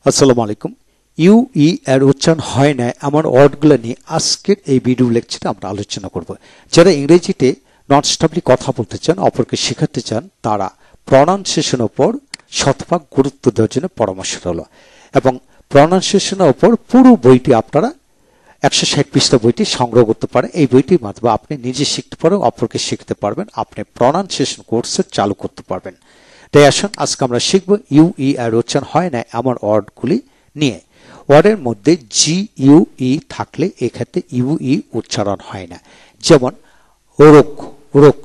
আসসালামু আলাইকুম। U E এর উচ্চারণ হয় না এমন ওয়ার্ডগুলো নিয়ে আজকের এই ভিডিও লেকচারে আমরা আলোচনা করব। যারা ইংরেজিতে নন স্টপলি কথা বলতে চান, অপরকে শেখাতে চান, তারা প্রনাউন্সিয়েশনের উপর শতভাগ গুরুত্ব দেওয়ার জন্য পরামর্শ হলো। এবং প্রনাউন্সিয়েশনের উপর পুরো বইটি আপনারা 160 পৃষ্ঠা বইটি সংগ্রহ করতে পারেন। এই বইটির মাধ্যমে আপনি নিজে শিখতে পারেন, অপরকে শিখতে পারবেন, আপনি প্রনাউন্সিয়েশন কোর্স চালু করতে পারবেন। তাই আসুন আজকে আমরা শিখব ইউ ই এর উচ্চারণ হয় না এমন ওয়ার্ডগুলি নিয়ে। ওয়ার্ডের মধ্যে জি ইউ ই থাকলে এক্ষেত্রে ইউ ই উচ্চারণ হয় না। যেমন রোগ, রোগ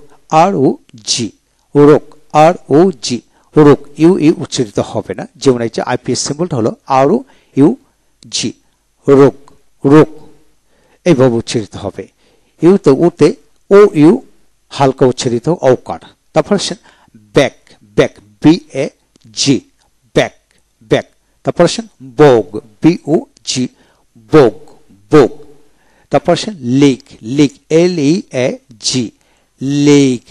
আর ও জি, রোগ আর ও জি, রোগ ইউ ই উচ্চারিত হবে না। যেমন এই যে আইপিএস সিম্বলটা হলো আর ও ইউ জি, রোগ, রোগ এইভাবে উচ্চারিত হবে। ইউতে উতে ও ইউ হালকা উচ্চারিত ঔকার। তারপর আসেন back, back B A G, back, back. তারপর আসেন বোগ বি ও জি, বোগ, বোগ। তারপর আসেন league, league L E A G, league,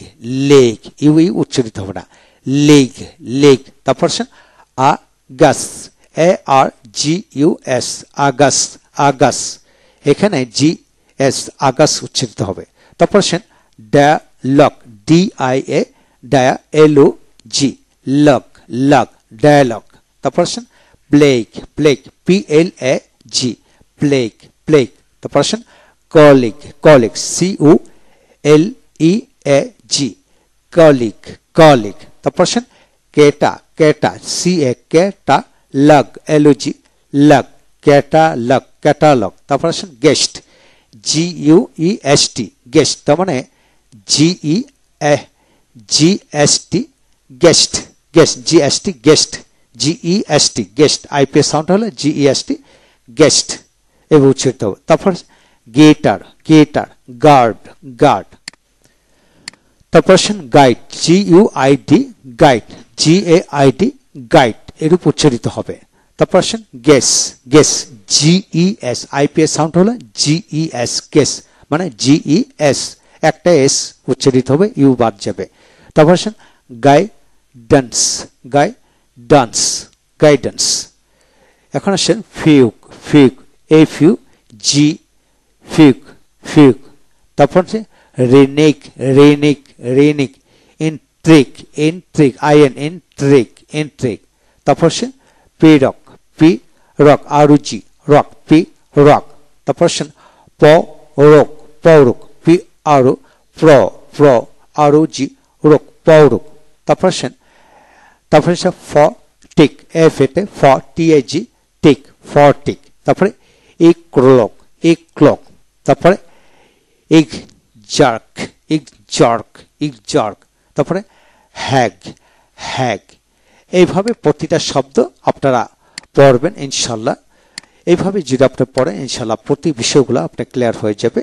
league U E উচ্চারিত হবে না, লিগ, লিগ। তারপর আসেন আগাস এ আর জি ইউ এস, আগাস, আগাস। এখানে জি এস আগাস উচ্চারিত হবে। তারপর আসেন ডায়ালগ ডি আই এ ডায়া L O G, log, log, dialogue. তারপর আসেন plague, plague P L A G, plague, plague. তারপর আসেন colleague, colleague C O L E A G, colleague, colleague. তারপর আসেন কেটা, কেটা সি এ কেটা log L O G, log, catalogue, catalogue. তারপর আসেন guest G U E S T, guest. তার মানে G E A G S T, guest, guest G S T, guest, G E S T, guest. IPS sound হলো G E S T, guest এভাবে উচ্চারিত হবে। তারপর গেটার, গেটার, guard, guard. তারপর আসেন guide G U I D, guide, G A I D, guide এরূপ উচ্চারিত হবে। তারপর আসেন guess, guess G E S, IPS sound হলো জি ই এস, গেস মানে জি ই এস, একটা এস উচ্চারিত হবে, ইউ বাদ যাবে। তারপর আসেন গাইডেন্স, গাইডেন্স, গাইডেন্স। এখন আসেন ফিউক, ফিউক এফ ইউ জি, ফিউক, ফিউক। তারপর আছে রেনিক, রেনিক, রেনিক। ইন্ট্রিক, ইন্ট্রিক আইএন, ইন্ট্রিক, ইন্ট্রিক। তারপর আসেন পিরক, পি রক আর জি, রক, পি রক। তারপর আসেন প রক, পৌরক পি আর প্র, প্র আর জি রক, পৌরক। তারপর আসেন, তারপরে ফ টিক এফ এতে ফ টি এ জি, টিক, ফটিক। তারপরে ইক ক্লক, ইক ক্লক। তারপরে ইগ জার্ক, ইগ জার্ক, ইগ জার্ক। তারপরে হ্যাগ, হ্যাগ। এইভাবে প্রতিটা শব্দ আপনারা পড়বেন ইনশাল্লাহ। এইভাবে যদি আপনি পড়েন ইনশাল্লাহ প্রতি বিষয়গুলো আপনার ক্লিয়ার হয়ে যাবে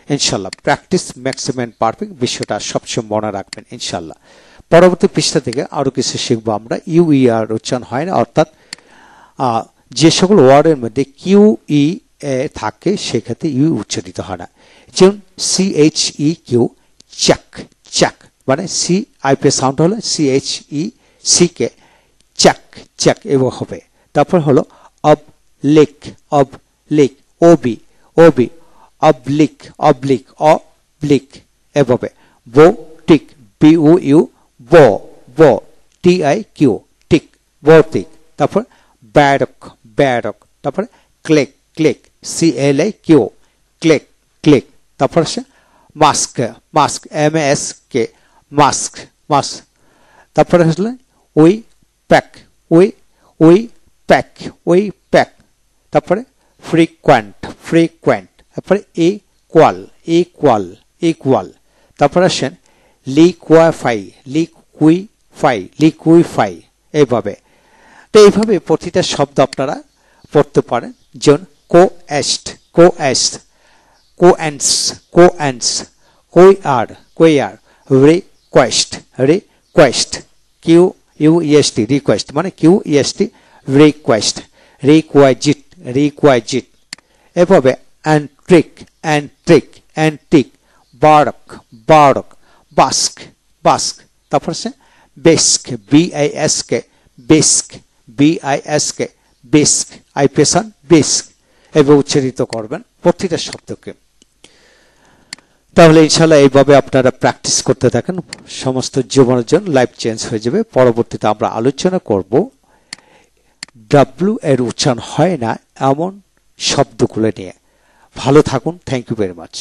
ইনশাল্লাহ। প্র্যাকটিস ম্যাক্সিমাম পারফেক্ট, বিষয়টা সবসময় মনে রাখবেন ইনশাল্লাহ। পরবর্তী পৃষ্ঠা থেকে আরো কিছু শিখবো আমরা। ইউ ই আর উচ্চারণ হয় না, অর্থাৎ যে সকল ওয়ার্ডের মধ্যে কিউ ই এ থাকে সেক্ষেত্রে ইউ উচ্চারিত হয় না। যেমন C H E Q, cheque, cheque মানে সি আইপিএস সাউন্ড হলো C H E C K, cheque, cheque এবং হবে। তারপর হলো oblique, oblique O B, O B, oblique, oblique, oblique এভাবে। বোটিক বি ও ইউ, ব, ব টি আই কিউ, টিক, বটিক। তারপর ব্যারক, ব্যারক। তারপরে clique, clique C L A Q, clique, clique. তারপর আসে mosque, mosque M S K, mosque, mosque. তারপরে আসলে উই প্যাক, উই, উই প্যাক, উই প্যাক। তারপরে ফ্রিকোয়েন্ট, ফ্রিকোয়েন্ট। তারপরে ইকুয়াল, ইকুয়াল, ইকুয়াল। তারপরে আসেন লিকুইফাই, লিকুইফাই, লিকুইফাই এইভাবে। তো এইভাবে প্রতিটা শব্দ আপনারা পড়তে পারেন। যেমন কোএস্ট, কোএস্ট, কোএন্স, কোএন্স, কোয়ার, কোয়ার। Request, request Q U S T, request মানে Q S T, request. Requisite, requisite এভাবে। অ্যান্ট্রিক, অ্যান্ট্রিক, অ্যান্টিক। বারক, বারক, বাস্ক, বাস্ক। তারপর সে বেস্ক বি আই এস কে, বেস্ক B I S K, bisque, আই পেশান বিস্ক এভাবে উচ্চারিত করবেন প্রতিটা শব্দকে। তাহলে ইনশাআল্লাহ এইভাবে আপনারা প্র্যাকটিস করতে থাকেন, সমস্ত জীবনের জন্য লাইফ চেঞ্জ হয়ে যাবে। পরবর্তীতে আমরা আলোচনা করব ডাব্লিউ এর উচ্চারণ হয় না এমন শব্দগুলো নিয়ে। ভালো থাকুন, থ্যাংক ইউ ভেরি মাচ।